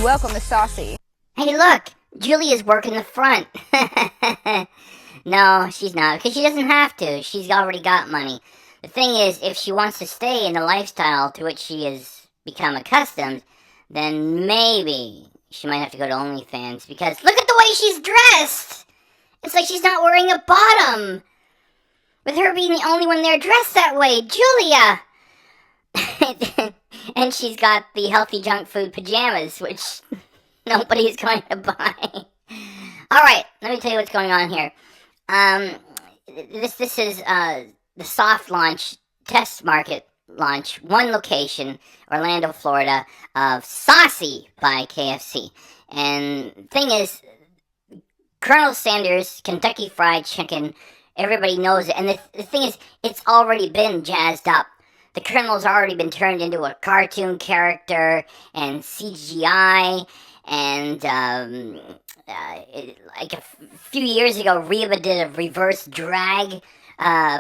Welcome to Saucy. Hey, look! Julia's working the front. No, she's not, because she doesn't have to. She's already got money. The thing is, if she wants to stay in the lifestyle to which she has become accustomed, then maybe she might have to go to OnlyFans, because look at the way she's dressed! It's like she's not wearing a bottom! With her being the only one there dressed that way, Julia! And she's got the healthy junk food pajamas, which nobody's going to buy. Alright, let me tell you what's going on here. This is the soft launch, test market launch, one location, Orlando, Florida, of Saucy by KFC. And thing is, Colonel Sanders, Kentucky Fried Chicken, everybody knows it. And the thing is, it's already been jazzed up. The Colonel's already been turned into a cartoon character and CGI, and like a few years ago, Reba did a reverse drag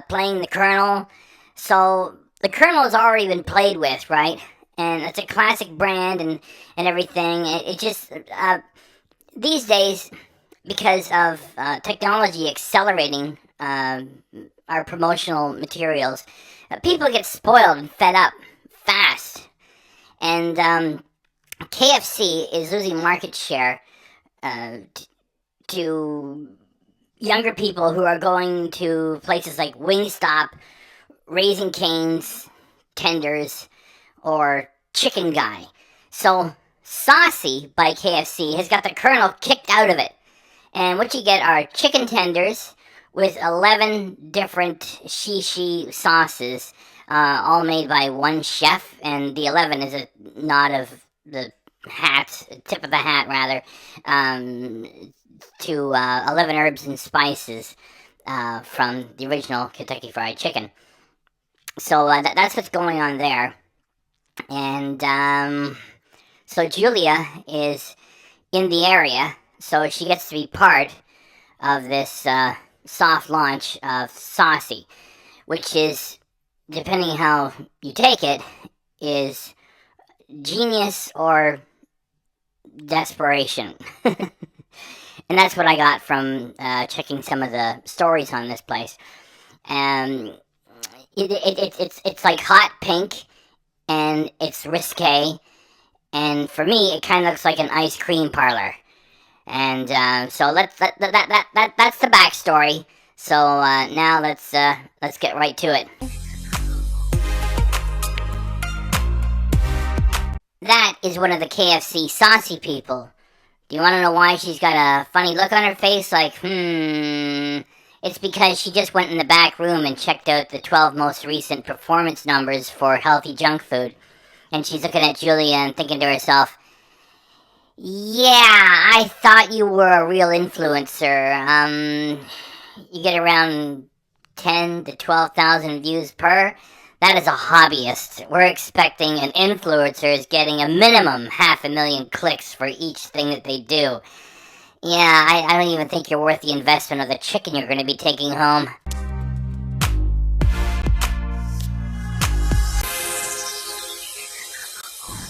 playing the Colonel. So the Colonel has already been played with, right? And it's a classic brand and everything. It just, these days, because of technology accelerating our promotional materials, people get spoiled and fed up fast. And KFC is losing market share to younger people who are going to places like Wingstop, Raising Cane's, Tenders, or Chicken Guy. So Saucy by KFC has got the Colonel kicked out of it. And what you get are chicken tenders with 11 different shishi sauces, all made by one chef, and the 11 is a nod of the hat, tip of the hat rather, to 11 herbs and spices from the original Kentucky Fried Chicken. So that's what's going on there. And so Julia is in the area, so she gets to be part of this soft launch of Saucy, which is, depending how you take it, is genius or desperation. And that's what I got from checking some of the stories on this place. And it's like hot pink, and it's risque, and for me it kind of looks like an ice cream parlor. And so that's the backstory. So now let's get right to it. That is one of the KFC Saucy people. Do you want to know why she's got a funny look on her face? Like, it's because she just went in the back room and checked out the 12 most recent performance numbers for healthy junk food. And she's looking at Julia and thinking to herself, yeah, I thought you were a real influencer. You get around 10 to 12,000 views per. That is a hobbyist. We're expecting an influencer is getting a minimum 500,000 clicks for each thing that they do. Yeah, I don't even think you're worth the investment of the chicken you're going to be taking home.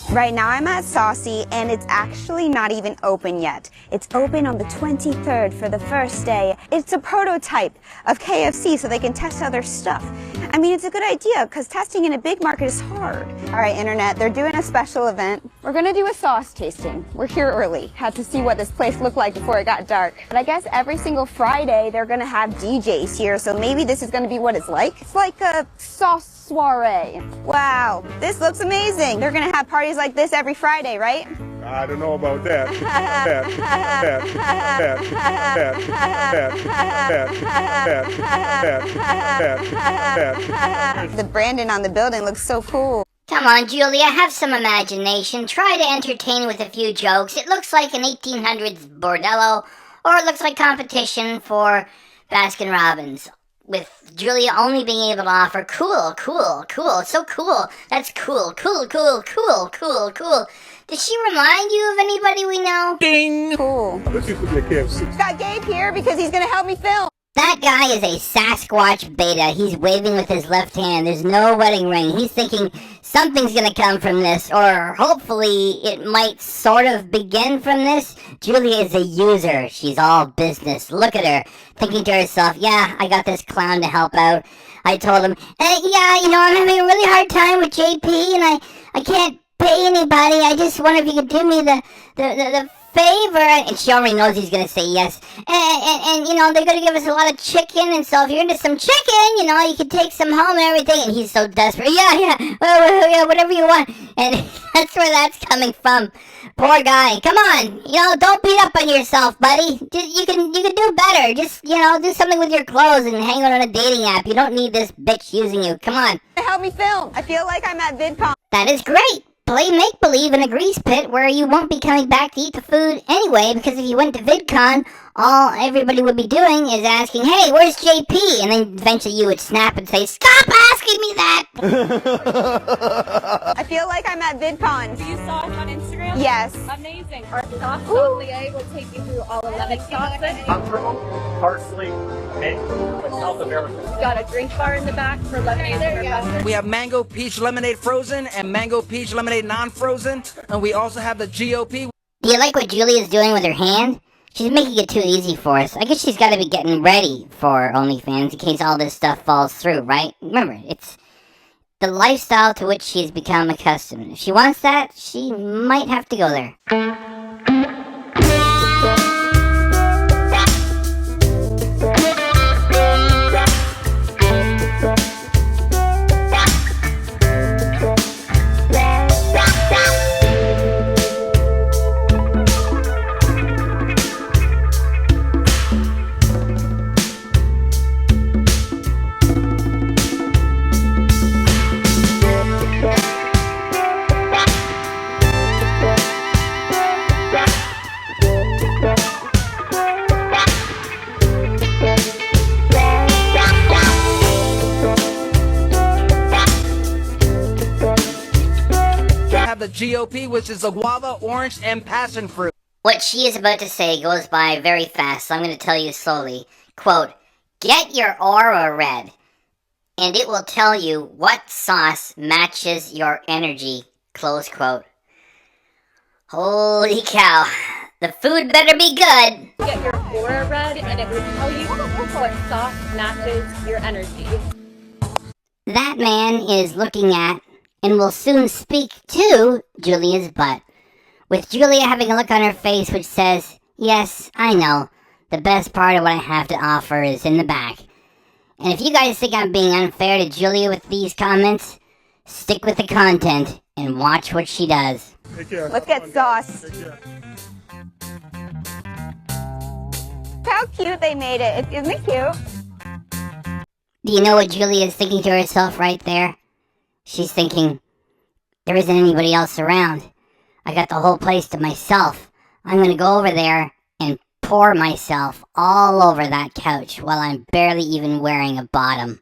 Right now I'm at Saucy, and it's actually not even open yet. It's open on the 23rd for the first day. It's a prototype of KFC so they can test out their stuff. I mean, it's a good idea because testing in a big market is hard. All right, Internet, they're doing a special event. We're going to do a sauce tasting. We're here early. Had to see what this place looked like before it got dark. But I guess every single Friday they're going to have DJs here, so maybe this is going to be what it's like. It's like a sauce soiree. Wow, this looks amazing. They're going to have parties like this every Friday, right? I don't know about that. The branding on the building looks so cool. Come on, Julia, have some imagination. Try to entertain with a few jokes. It looks like an 1800s bordello, or it looks like competition for Baskin-Robbins, with Julia only being able to offer cool, so cool, that's cool. Does she remind you of anybody we know? Ding! Cool. This used to be a KFC. Got Gabe here because he's going to help me film. That guy is a Sasquatch beta. He's waving with his left hand. There's no wedding ring. He's thinking something's gonna come from this, or hopefully it might sort of begin from this. Julia is a user. She's all business. Look at her, thinking to herself, yeah, I got this clown to help out. I told him, yeah, you know, I'm having a really hard time with JP, and I can't pay anybody. I just wonder if you could do me the favor. And she already knows he's gonna say yes. And you know, they're gonna give us a lot of chicken, and so if you're into some chicken, you know, you can take some home and everything. And he's so desperate. Yeah, well, whatever you want. And that's where that's coming from. Poor guy. Come on, you know, don't beat up on yourself, buddy. You can do better. Just, you know, do something with your clothes and hang out on a dating app. You don't need this bitch using you. Come on. Help me film. I feel like I'm at VidCon. That is great. Play make-believe in a grease pit where you won't be coming back to eat the food anyway, because if you went to VidCon, all everybody would be doing is asking, hey, where's JP? And then eventually you would snap and say, stop asking me that! I feel like I'm at VidCon. So you saw us on Instagram? Yes. Amazing. Our sauce sommelier will take you through all 11 sauces. Parsley, mint with South America. We've got a drink bar in the back for lemonade and custard. We have mango peach lemonade frozen and mango peach lemonade non-frozen, and we also have the GOP. Do you like what Julia's doing with her hand? She's making it too easy for us. I guess she's got to be getting ready for OnlyFans in case all this stuff falls through, right? Remember, it's the lifestyle to which she's become accustomed. If she wants that, she might have to go there. The GOP, which is the guava, orange, and passion fruit. What she is about to say goes by very fast, so I'm going to tell you slowly. Quote, get your aura red, and it will tell you what sauce matches your energy. Close quote. Holy cow. The food better be good. Get your aura red, and it will tell you what sauce matches your energy. That man is looking at and will soon speak to Julia's butt, with Julia having a look on her face which says, yes, I know, the best part of what I have to offer is in the back. And if you guys think I'm being unfair to Julia with these comments, stick with the content and watch what she does. Let's get sauce. How cute they made it. Isn't it cute? Do you know what Julia is thinking to herself right there? She's thinking, there isn't anybody else around. I got the whole place to myself. I'm gonna go over there and pour myself all over that couch while I'm barely even wearing a bottom.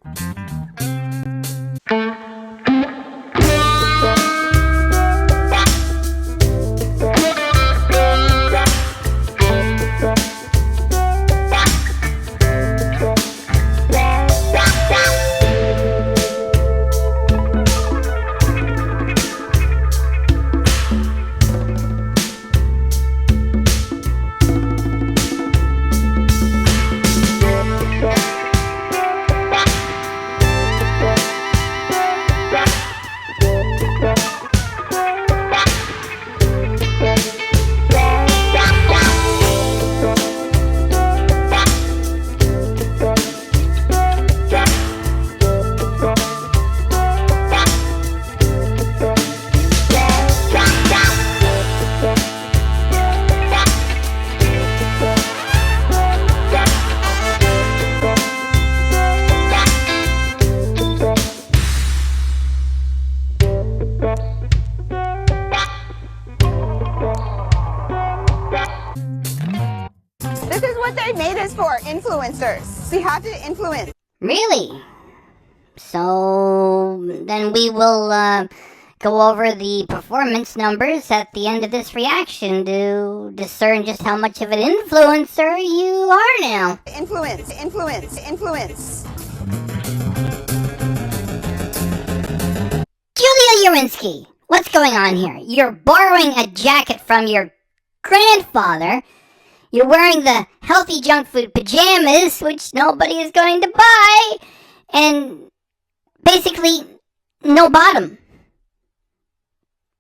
Influencers. We have to influence. Really? So then we will go over the performance numbers at the end of this reaction to discern just how much of an influencer you are now. Influence. Julia Urinsky, what's going on here? You're borrowing a jacket from your grandfather. You're wearing the healthy junk food pajamas, which nobody is going to buy. And basically, no bottom.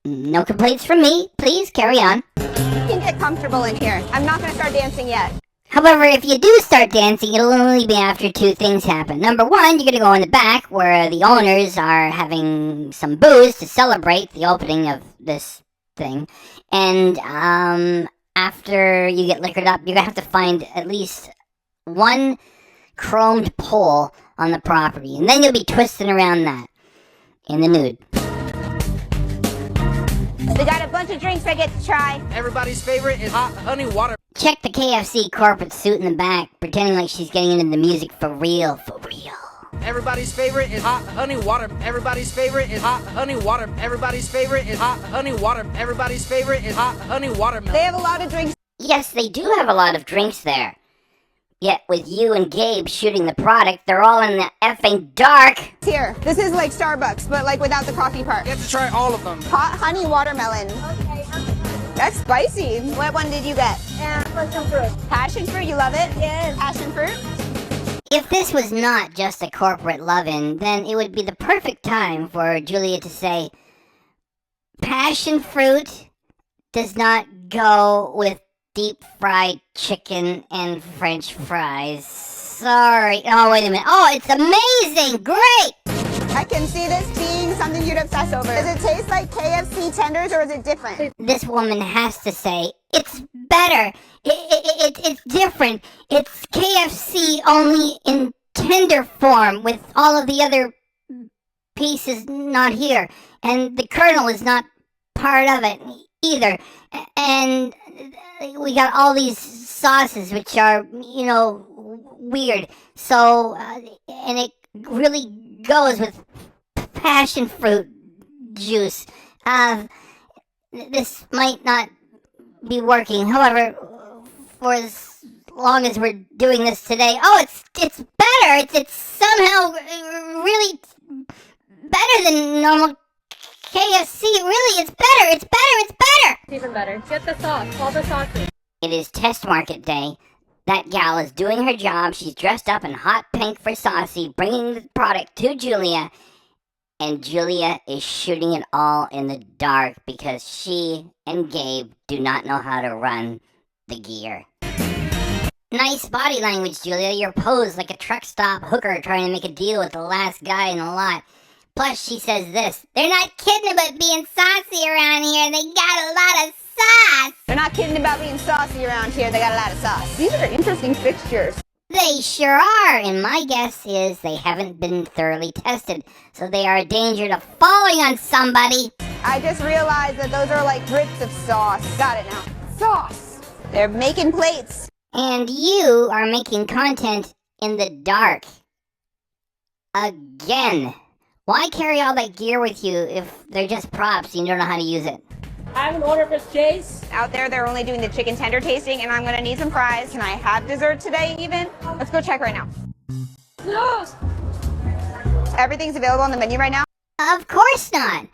No complaints from me. Please carry on. You can get comfortable in here. I'm not going to start dancing yet. However, if you do start dancing, it'll only be after two things happen. Number one, you're going to go in the back where the owners are having some booze to celebrate the opening of this thing. And after you get liquored up, you're going to have to find at least one chromed pole on the property. And then you'll be twisting around that in the nude. We got a bunch of drinks I get to try. Everybody's favorite is hot honey water. Check the KFC corporate suit in the back, pretending like she's getting into the music for real, for real. Everybody's favorite is hot honey water. Everybody's favorite is hot honey water. Everybody's favorite is hot honey water. Everybody's favorite is hot honey water. They have a lot of drinks. Yes, they do have a lot of drinks there. Yet with you and Gabe shooting the product, they're all in the effing dark. Here, this is like Starbucks, but like without the coffee part. You have to try all of them. Hot honey watermelon. Okay. That's spicy. What one did you get? Passion fruit. Passion fruit, you love it? Yes. Passion fruit? If this was not just a corporate love-in, then it would be the perfect time for Julia to say, passion fruit does not go with deep fried chicken and french fries. Sorry. Oh, wait a minute. Oh, it's amazing. Great. I can see this being something you'd obsess over. Does it taste like KFC tenders or is it different? This woman has to say, it's better. It's different. It's KFC only in tender form with all of the other pieces not here. And the kernel is not part of it either. And we got all these sauces which are, weird. So, and it really goes with passion fruit juice. This might not be working. However, for as long as we're doing this today, it's better. It's somehow really better than normal KFC. Really, it's better. It's Even better. Get the sauce. All the sauces. It is test market day. That gal is doing her job. She's dressed up in hot pink for Saucy, bringing the product to Julia. And Julia is shooting it all in the dark because she and Gabe do not know how to run the gear. Nice body language, Julia. You're posed like a truck stop hooker trying to make a deal with the last guy in the lot. Plus, she says this, they're not kidding about being saucy around here. They got a lot of sauce. They're not kidding about being saucy around here. They got a lot of sauce. These are interesting fixtures. They sure are, and my guess is they haven't been thoroughly tested, so they are a danger to falling on somebody. I just realized that those are like drips of sauce. Got it now. Sauce. They're making plates. And you are making content in the dark. Again. Why carry all that gear with you if they're just props and you don't know how to use it? I have an order for Chase. Out there, they're only doing the chicken tender tasting, and I'm gonna need some fries. Can I have dessert today even? Let's go check right now. Everything's available on the menu right now? Of course not.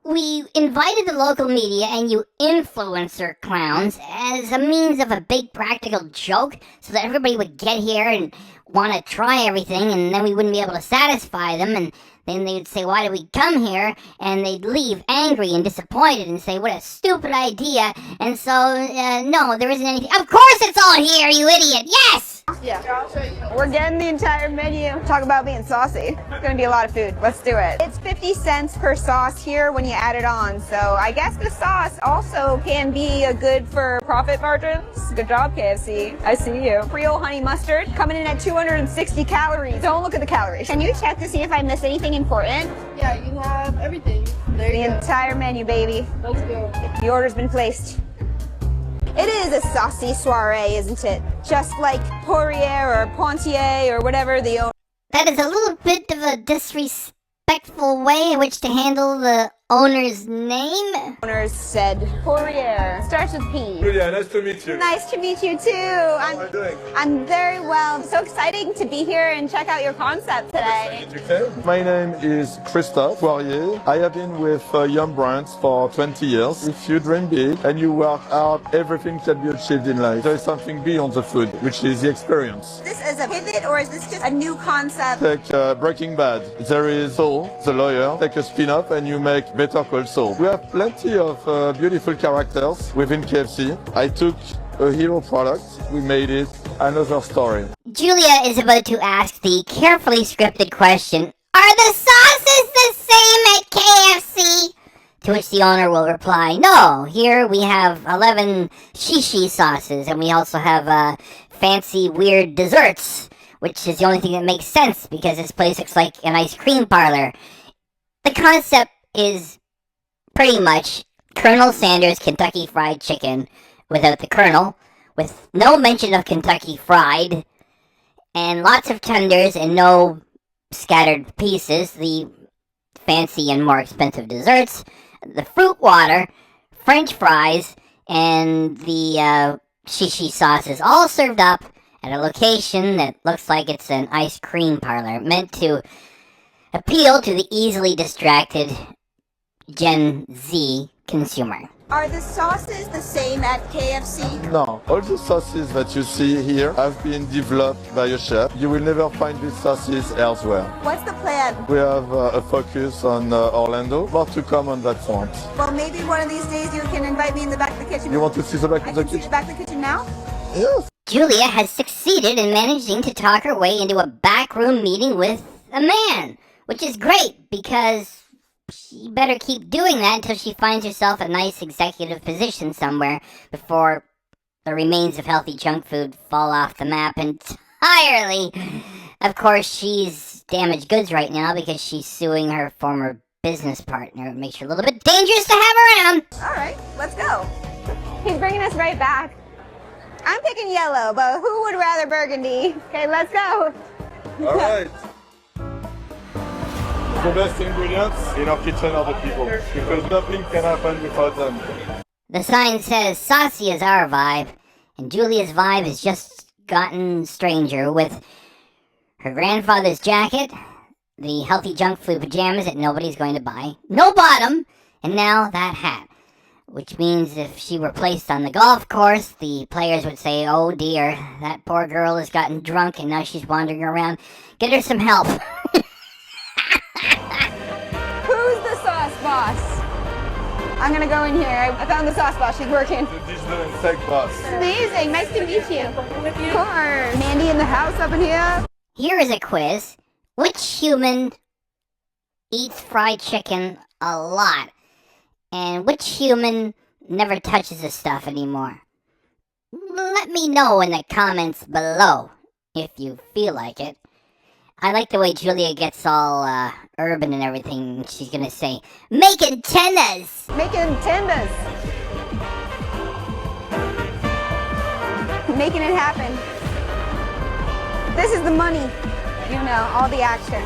We invited the local media and you influencer clowns as a means of a big practical joke so that everybody would get here and want to try everything, and then we wouldn't be able to satisfy them, and then they'd say, why did we come here? And they'd leave angry and disappointed and say, what a stupid idea. And so, no, there isn't anything. Of course it's all here, you idiot. Yes! Yeah. We're getting the entire menu. Talk about being saucy. It's gonna be a lot of food. Let's do it. It's 50 cents per sauce here when you add it on. So I guess the sauce also can be a good for profit margins. Good job, KFC. I see you. Creole honey mustard coming in at 260 calories. Don't look at the calories. Can you check to see if I missed anything important? Yeah, you have everything. There The you go. entire menu, baby. Let's go. The order's been placed. It is a saucy soiree, isn't it? Just like Poirier or Pontier or whatever the owner. That is a little bit of a disrespectful way in which to handle the owner's name? Owners said Poirier. Starts with P. Julia, nice to meet you. Nice to meet you too. How are you doing? I'm very well. So exciting to be here and check out your concept today. My name is Christophe Poirier. I have been with Yum Brands for 20 years. If you dream big and you work hard, everything can be achieved in life. There is something beyond the food, which is the experience. This is a pivot, or is this just a new concept? Take Breaking Bad. There is Saul, the lawyer. Take a spin-off and you make Better Call Saul. We have plenty of beautiful characters within KFC. I took a hero product. We made it another story. Julia is about to ask the carefully scripted question, are the sauces the same at KFC? To which the owner will reply, no, here we have 11 shishi sauces, and we also have fancy weird desserts, which is the only thing that makes sense because this place looks like an ice cream parlor. The concept is pretty much Colonel Sanders Kentucky Fried Chicken without the Colonel, with no mention of Kentucky Fried, and lots of tenders and no scattered pieces, the fancy and more expensive desserts, the fruit water, French fries, and the shishi sauces, all served up at a location that looks like it's an ice cream parlor, meant to appeal to the easily distracted Gen Z consumer. Are the sauces the same at KFC? No, all the sauces that you see here have been developed by a chef. You will never find these sauces elsewhere. What's the plan? We have a focus on Orlando. More to come on that front. Well, maybe one of these days you can invite me in the back of the kitchen. You want to see the back of the I can see kitchen? the back of the kitchen now? Yes. Julia has succeeded in managing to talk her way into a backroom meeting with a man, which is great because she better keep doing that until she finds herself a nice executive position somewhere before the remains of healthy junk food fall off the map entirely. Of course, she's damaged goods right now because she's suing her former business partner. It makes her a little bit dangerous to have around. All right, let's go. He's bringing us right back. I'm picking yellow, but who would rather burgundy? Okay, let's go. All right. The best ingredients in our kitchen are the people, because nothing can happen without them. The sign says Saucy is our vibe, and Julia's vibe has just gotten stranger with her grandfather's jacket, the healthy junk food pajamas that nobody's going to buy, no bottom, and now that hat. Which means if she were placed on the golf course, the players would say, oh dear, that poor girl has gotten drunk and now she's wandering around. Get her some help. Who's the sauce boss? I'm gonna go in here. I found the sauce boss. She's working. The digital and tech boss. Amazing. Nice to meet you. Of course. Mandy in the house up in here. Here is a quiz. Which human eats fried chicken a lot? And which human never touches this stuff anymore? Let me know in the comments below, if you feel like it. I like the way Julia gets all urban and everything. She's gonna say, making tenders! Making tenders. Making it happen. This is the money. You know, all the action.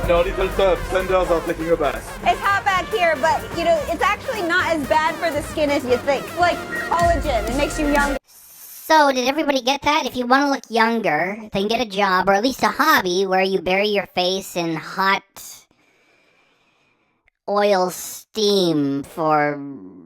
No, little tough. Tenders are taking a bath. It's hot back here, but, you know, it's actually not as bad for the skin as you think. It's like collagen. It makes you younger. So, did everybody get that? If you want to look younger, then get a job, or at least a hobby, where you bury your face in hot oil steam for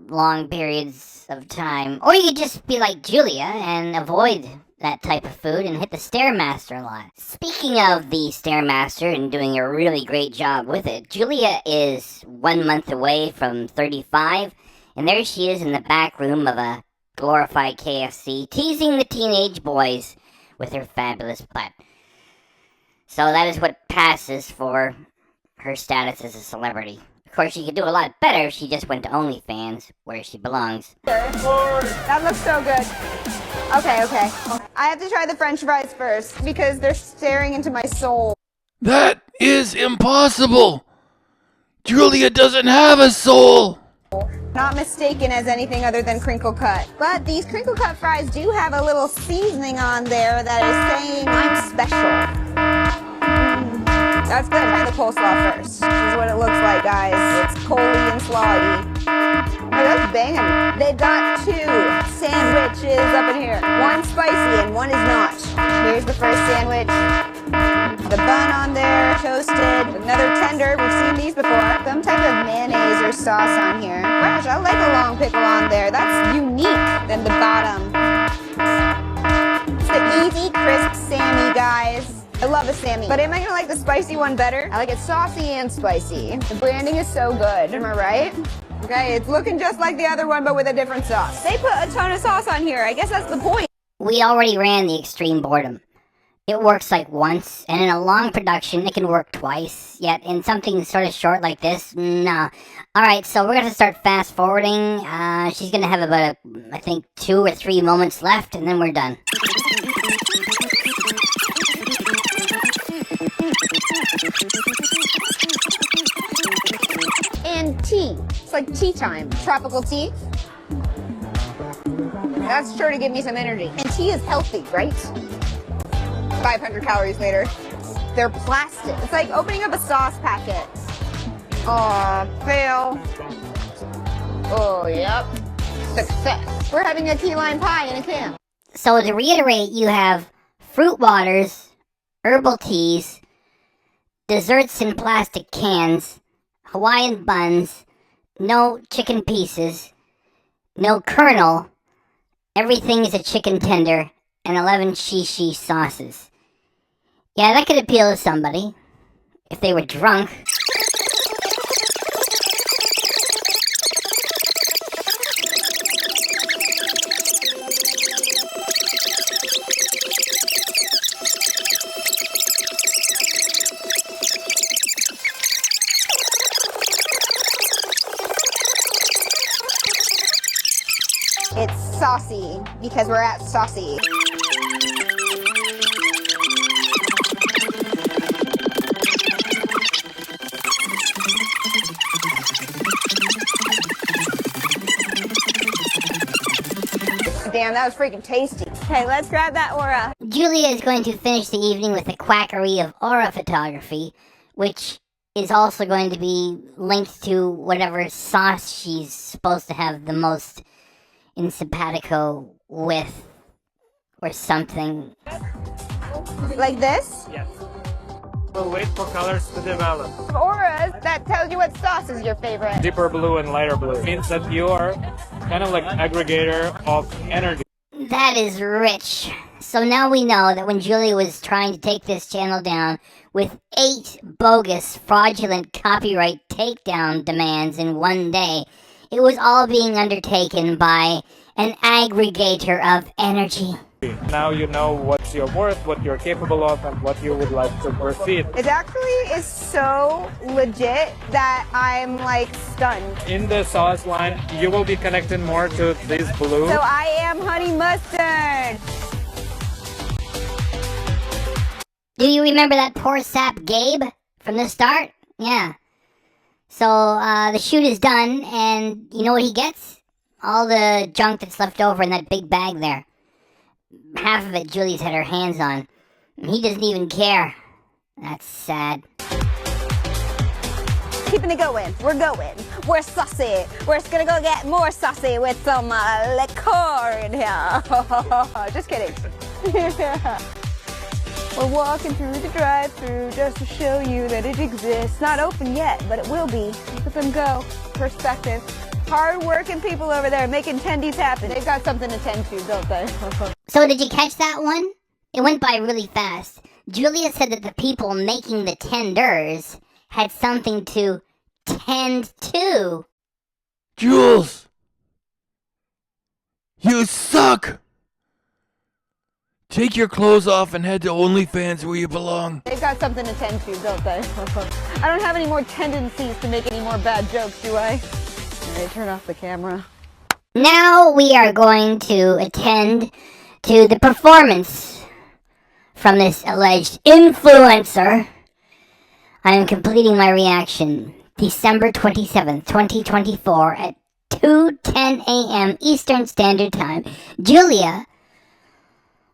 long periods of time. Or you could just be like Julia and avoid that type of food and hit the Stairmaster a lot. Speaking of the Stairmaster and doing a really great job with it, Julia is 1 month away from 35, and there she is in the back room of a glorified KFC, teasing the teenage boys with her fabulous butt. So that is what passes for her status as a celebrity. Of course, she could do a lot better if she just went to OnlyFans, where she belongs. That looks so good. Okay. I have to try the French fries first, because they're staring into my soul. That is impossible! Julia doesn't have a soul! Not mistaken as anything other than crinkle cut. But these crinkle cut fries do have a little seasoning on there that is saying I'm special. That's good. Try the coleslaw first. This is what it looks like, guys. It's coley and slawy. Oh, that's banging. They've got 2 sandwiches up in here. One spicy and one is not. Here's the first sandwich. The bun on there, toasted. Another tender. We've seen these before. Some type of mayonnaise or sauce on here. Gosh, I like a long pickle on there. That's unique than the bottom. It's the easy, crisp Sammy, guys. I love a Sammy, but am I gonna like the spicy one better? I like it saucy and spicy. The branding is so good, am I right? Okay, it's looking just like the other one, but with a different sauce. They put a ton of sauce on here. I guess that's the point. We already ran the extreme boredom. It works like once, and in a long production, it can work twice. Yet in something sort of short like this, nah. Alright, so we're gonna start fast forwarding. She's gonna have about, I think, 2 or 3 moments left, and then we're done. And tea. It's like tea time. Tropical tea. That's sure to give me some energy. And tea is healthy, right? 500 calories later. They're plastic. It's like opening up a sauce packet. Aw, fail. Oh, yep. Success. We're having a key lime pie in a can. So to reiterate, you have fruit waters, herbal teas, desserts in plastic cans, Hawaiian buns, no chicken pieces, no kernel, everything is a chicken tender, and 11 shishi sauces. Yeah, that could appeal to somebody, if they were drunk. It's saucy, because we're at Saucy. Damn, that was freaking tasty. Okay, let's grab that aura. Julia is going to finish the evening with a quackery of aura photography, which is also going to be linked to whatever sauce she's supposed to have the most in simpatico with, or something. Like this? Yes. We'll wait for colors to develop. Auras, that tells you what sauce is your favorite. Deeper blue and lighter blue. It means that you are kind of like aggregator of energy. That is rich. So now we know that when Julia was trying to take this channel down with 8 bogus, fraudulent copyright takedown demands in one day, it was all being undertaken by an aggregator of energy. Now you know what's your worth, what you're capable of, and what you would like to proceed. It actually is so legit that I'm like stunned. In the sauce line, you will be connected more to this blue. So I am honey mustard. Do you remember that poor sap Gabe from the start? Yeah. So the shoot is done, and you know what he gets? All the junk that's left over in that big bag there. Half of it Julie's had her hands on. And he doesn't even care. That's sad. Keeping it going. We're going. We're saucy. We're just gonna go get more saucy with some liqueur in here. Just kidding. We're walking through the drive-thru just to show you that it exists. Not open yet, but it will be. Look at them go. Perspective. Hard-working people over there making tendies happen. They've got something to tend to, don't they? So did you catch that one? It went by really fast. Julia said that the people making the tenders had something to tend to. Jules! You suck! Take your clothes off and head to OnlyFans where you belong. They've got something to tend to, don't they? I don't have any more tendencies to make any more bad jokes, do I? Alright, turn off the camera. Now we are going to attend to the performance from this alleged influencer. I am completing my reaction. December 27th, 2024 at 2:10 a.m. Eastern Standard Time. Julia,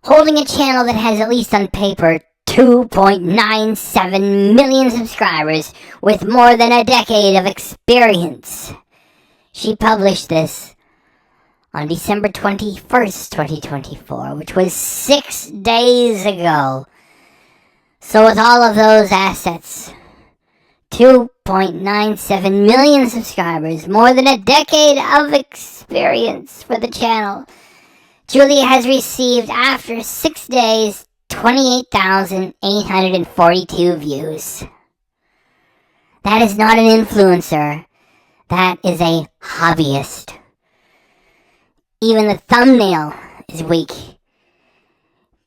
holding a channel that has, at least on paper, 2.97 million subscribers with more than a decade of experience. She published this on December 21st, 2024, which was 6 days ago. So with all of those assets, 2.97 million subscribers, more than a decade of experience for the channel, Julia has received, after 6 days, 28,842 views. That is not an influencer. That is a hobbyist. Even the thumbnail is weak,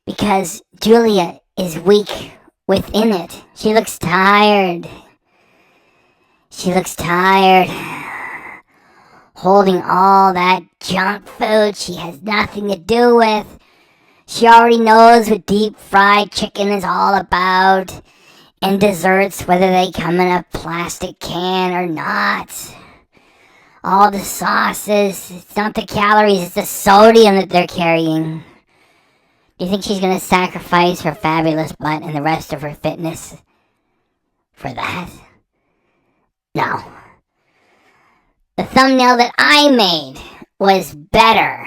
because Julia is weak within it. She looks tired. She looks tired. Holding all that junk food she has nothing to do with. She already knows what deep fried chicken is all about. And desserts, whether they come in a plastic can or not. All the sauces, it's not the calories, it's the sodium that they're carrying. Do you think she's going to sacrifice her fabulous butt and the rest of her fitness for that? No. The thumbnail that I made was better.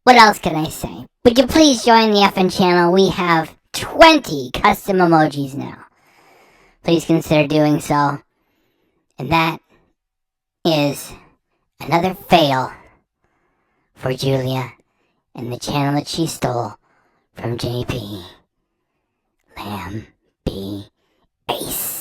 What else can I say? Would you please join the FN channel? We have 20 custom emojis now. Please consider doing so. And that is another fail for Julia and the channel that she stole from JP. Lamb B. Ace.